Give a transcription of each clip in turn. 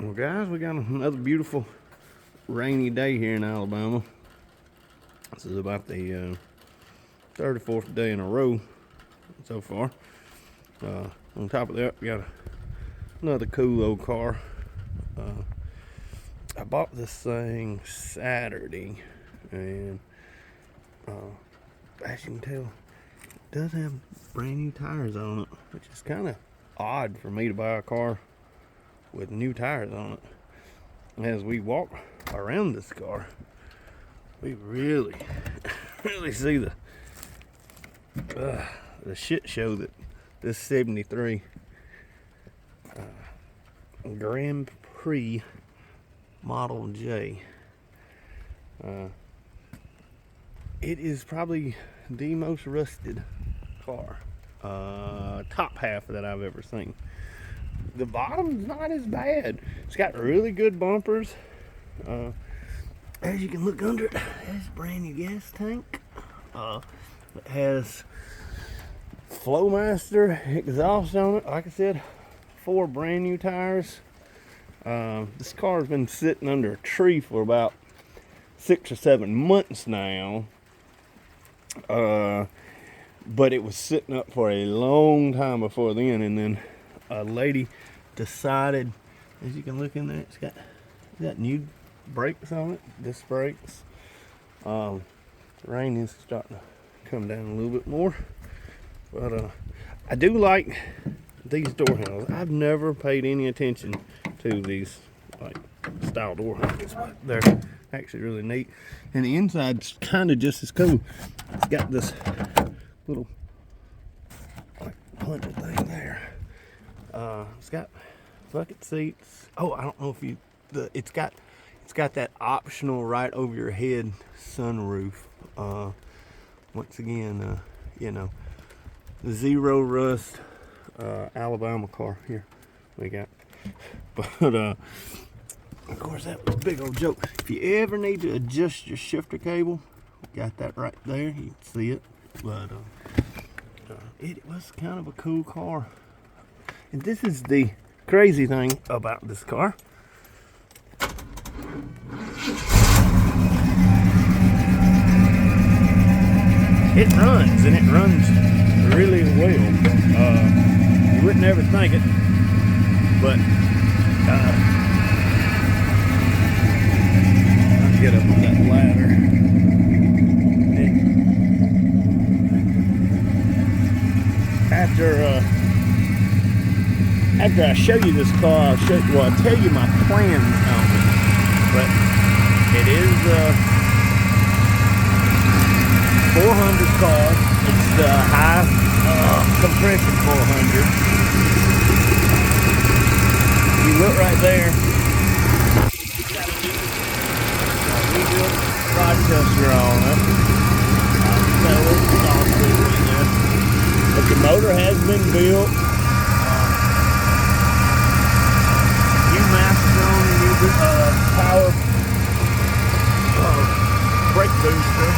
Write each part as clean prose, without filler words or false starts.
Well, guys, we got another beautiful rainy day here in Alabama. This is about the 34th day in a row so far. On top of that, we got another cool old car. I bought this thing Saturday, and as you can tell, it does have brand new tires on it, which is kind of odd for me to buy a car with new tires on it. As we walk around this car, we really see the shit show that this 73 Grand Prix Model J. It is probably the most rusted car, top half that I've ever seen. The bottom's not as bad. It's got really good bumpers. As you can look under it, there's a brand new gas tank. It has Flowmaster exhaust on it. Like I said, 4 brand new tires. This car's been sitting under a tree for about 6 or 7 months now. But it was sitting up for a long time before then, and then a lady decided, as you can look in there, it's got new brakes on it, disc brakes. The rain is starting to come down a little bit more, but I do like these door handles. I've never paid any attention to these like style door handles, but they're actually really neat, and the inside's kind of just as cool. It's got this little like plunger thing there. It's got bucket seats. Oh, I don't know if it's got that optional right over your head sunroof. Once again, the zero rust Alabama car here we got. But of course, that was a big old joke. If you ever need to adjust your shifter cable, got that right there. You can see it. But it was kind of a cool car. And this is the crazy thing about this car. It runs, and it runs really well. You wouldn't ever think it, but I'll get up on that ladder. After I show you this car, I'll tell you my plans on it. But it is a 400 car. It's the high compression 400. You look right there. It's got a new rebuilt Rochester on it. But the motor has been built. New master on the new power brake booster.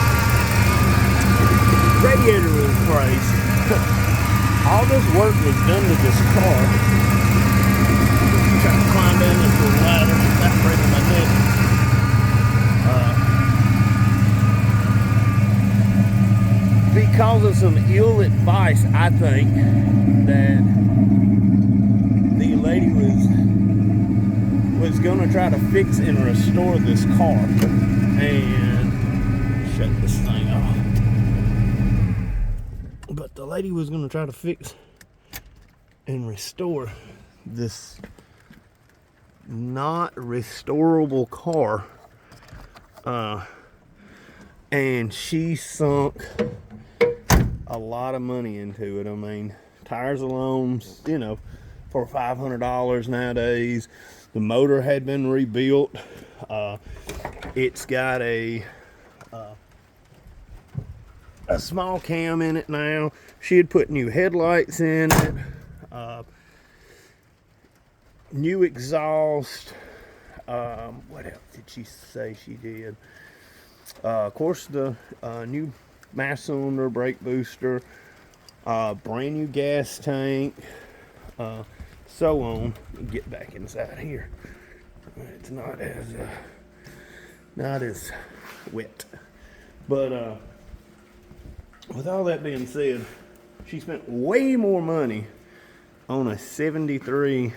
Radiator was crazy. All this work was done to this car. I'm trying to climb down this little ladder without breaking my neck. Because of some ill advice, I think, that the lady was gonna try to fix and restore this car. And shut this thing off. But the lady was gonna try to fix and restore this not restorable car. And she sunk a lot of money into it. I mean, tires alone, for $500 nowadays. The motor had been rebuilt. It's got a small cam in it now. She had put new headlights in it, new exhaust. What else did she say she did? Of course, the new mass cylinder brake booster, brand new gas tank, so on. Get back inside here. It's not as wet. But with all that being said, she spent way more money on a 73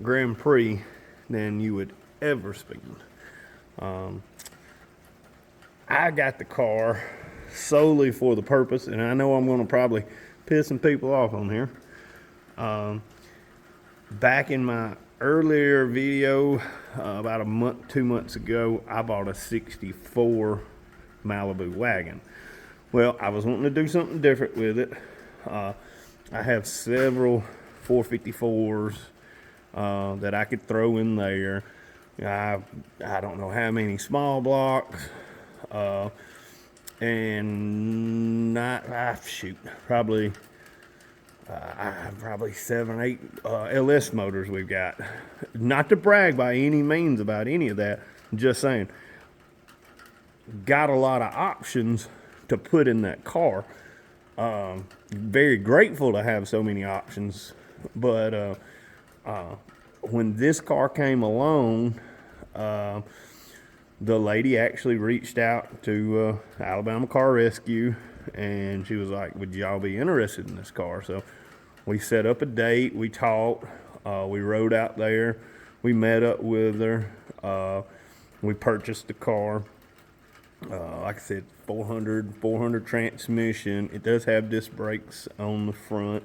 Grand Prix than you would ever spend. I got the car solely for the purpose, and I know I'm going to probably piss some people off on here. Back in my earlier video, about 2 months ago, I bought a 64 Malibu wagon. Well, I was wanting to do something different with it. I have several 454s that I could throw in there. I don't know how many small blocks, and probably 7, 8 LS motors we've got. Not to brag by any means about any of that, just saying, got a lot of options to put in that car. Very grateful to have so many options, but when this car came along, the lady actually reached out to Alabama Car Rescue, and she was like, would y'all be interested in this car? So we set up a date, we talked, we rode out there, we met up with her, we purchased the car. Like I said, 400 transmission. It does have disc brakes on the front.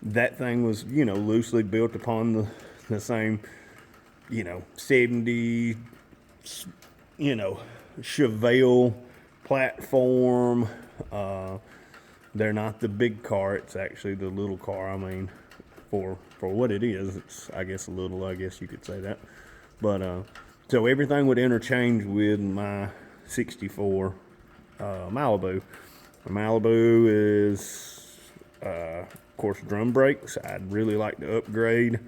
That thing was, loosely built upon the same, 70, Chevelle platform. They're not the big car. It's actually the little car. I mean, for what it is, it's, I guess, little, I guess you could say that. But, so everything would interchange with my 64 Malibu. My Malibu is, of course, drum brakes. I'd really like to upgrade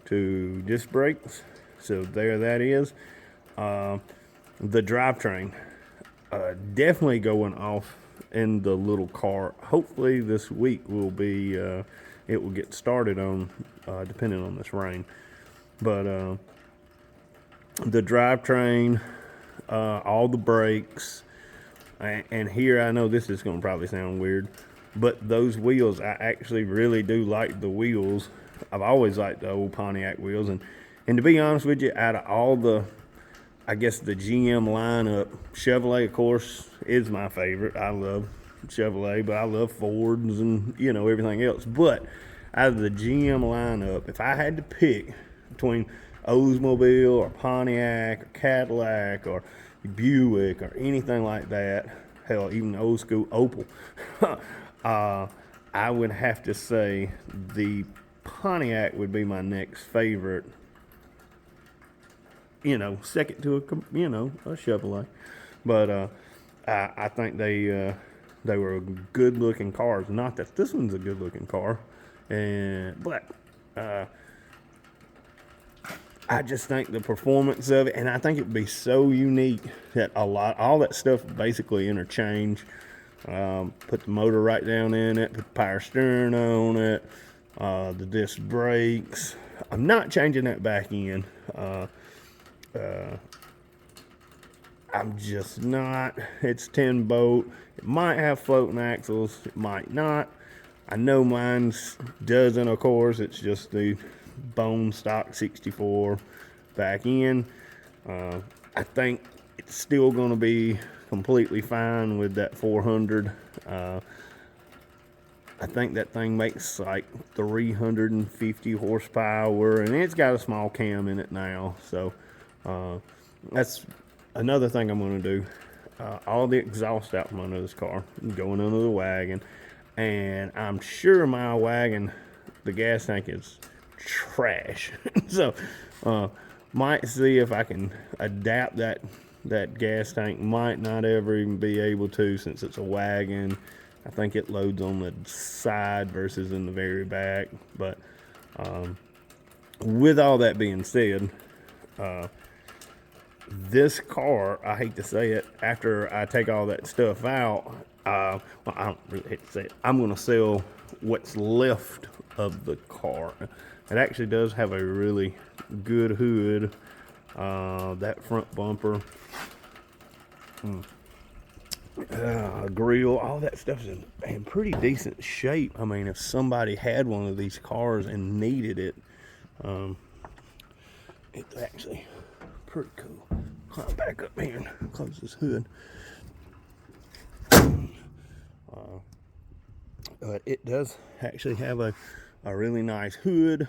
to disc brakes. So there that is. The drivetrain, definitely going off in the little car. Hopefully this week will be, it will get started on, depending on this rain. But the drivetrain, all the brakes, and here I know this is going to probably sound weird, but those wheels, I actually really do like the wheels. I've always liked the old Pontiac wheels, and to be honest with you, out of all the, I guess, the GM lineup, Chevrolet, of course, is my favorite. I love Chevrolet, but I love Fords and, everything else. But out of the GM lineup, if I had to pick between Oldsmobile or Pontiac or Cadillac or Buick or anything like that, hell, even old school Opel, I would have to say the Pontiac would be my next favorite, second to a Chevrolet. But I think they were good looking cars. Not that this one's a good looking car, but I just think the performance of it, and I think it would be so unique that all that stuff basically interchange. Put the motor right down in it, put the power steering on it, the disc brakes. I'm not changing that back in. I'm just not. It's 10 bolt. It might have floating axles. It might not. I know mine's doesn't, of course. It's just the bone stock 64 back in. I think it's still going to be completely fine with that 400. I think that thing makes like 350 horsepower, and it's got a small cam in it now. So that's another thing I'm going to do. All the exhaust out from under this car, going under the wagon, and I'm sure my wagon, the gas tank is trash. So might see if I can adapt that gas tank. Might not ever even be able to, since it's a wagon. I think it loads on the side versus in the very back. But with all that being said, this car, I hate to say it, after I take all that stuff out, well, I don't really hate to say it, I'm going to sell what's left of the car. It actually does have a really good hood. That front bumper, grill, all that stuff is in pretty decent shape. I mean, if somebody had one of these cars and needed it, it's actually pretty cool. Climb back up here and close this hood. But it does actually have a really nice hood,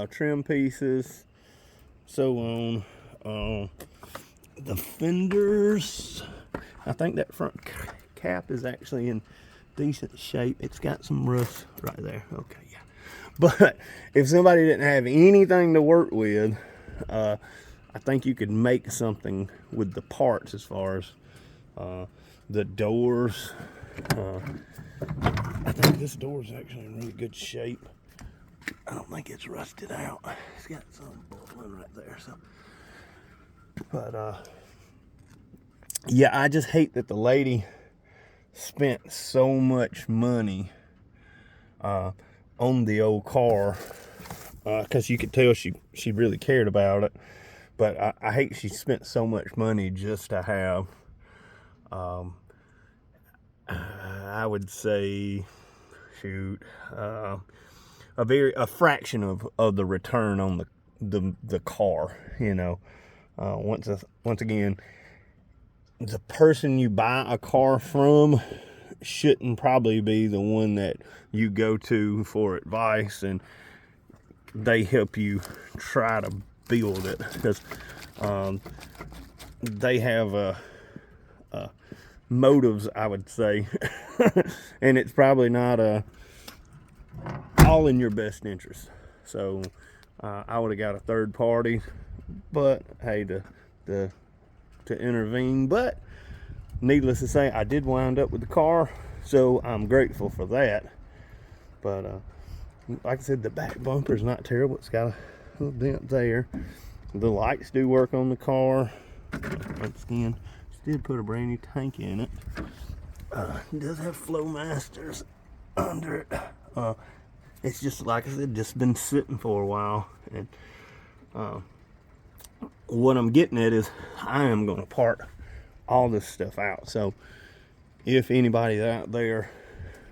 trim pieces, so on. The fenders, I think that front cap is actually in decent shape. It's got some rust right there. Okay, yeah. But if somebody didn't have anything to work with, I think you could make something with the parts as far as the doors. I think this door is actually in really good shape. I don't think it's rusted out. It's got some bubbling right there. So, but yeah, I just hate that the lady spent so much money on the old car, because you could tell she really cared about it. But I hate she spent so much money just to have, I would say, a fraction of the return on the car. You know, once again, the person you buy a car from shouldn't probably be the one that you go to for advice and they help you try to build it, because they have motives, I would say, and it's probably not all in your best interest. So I would have got a third party, but hey, to intervene. But needless to say, I did wind up with the car, so I'm grateful for that. But like I said, the back bumper is not terrible. It's got a little dent there. The lights do work on the car. Once again, did put a brand new tank in it. It does have flow masters under it. It's just, like I said, just been sitting for a while. And what I'm getting at is I am going to part all this stuff out. So if anybody out there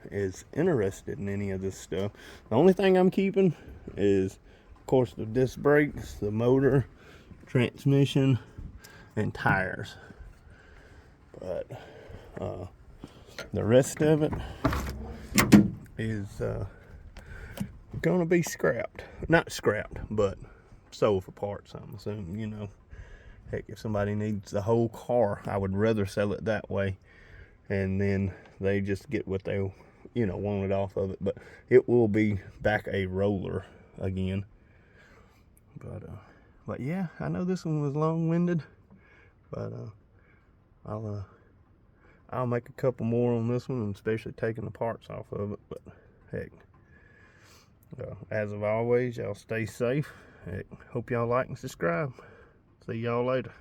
is interested in any of this stuff, the only thing I'm keeping is, of course, the disc brakes, the motor, transmission, and tires. But the rest of it is gonna be scrapped. Not scrapped, but sold for parts, I'm assuming. You know, heck, if somebody needs the whole car, I would rather sell it that way, and then they just get what they, wanted off of it. But it will be back a roller again. But yeah, I know this one was long-winded, but I'll make a couple more on this one, and especially taking the parts off of it. But heck, as of always, y'all stay safe. Heck, hope y'all like and subscribe. See y'all later.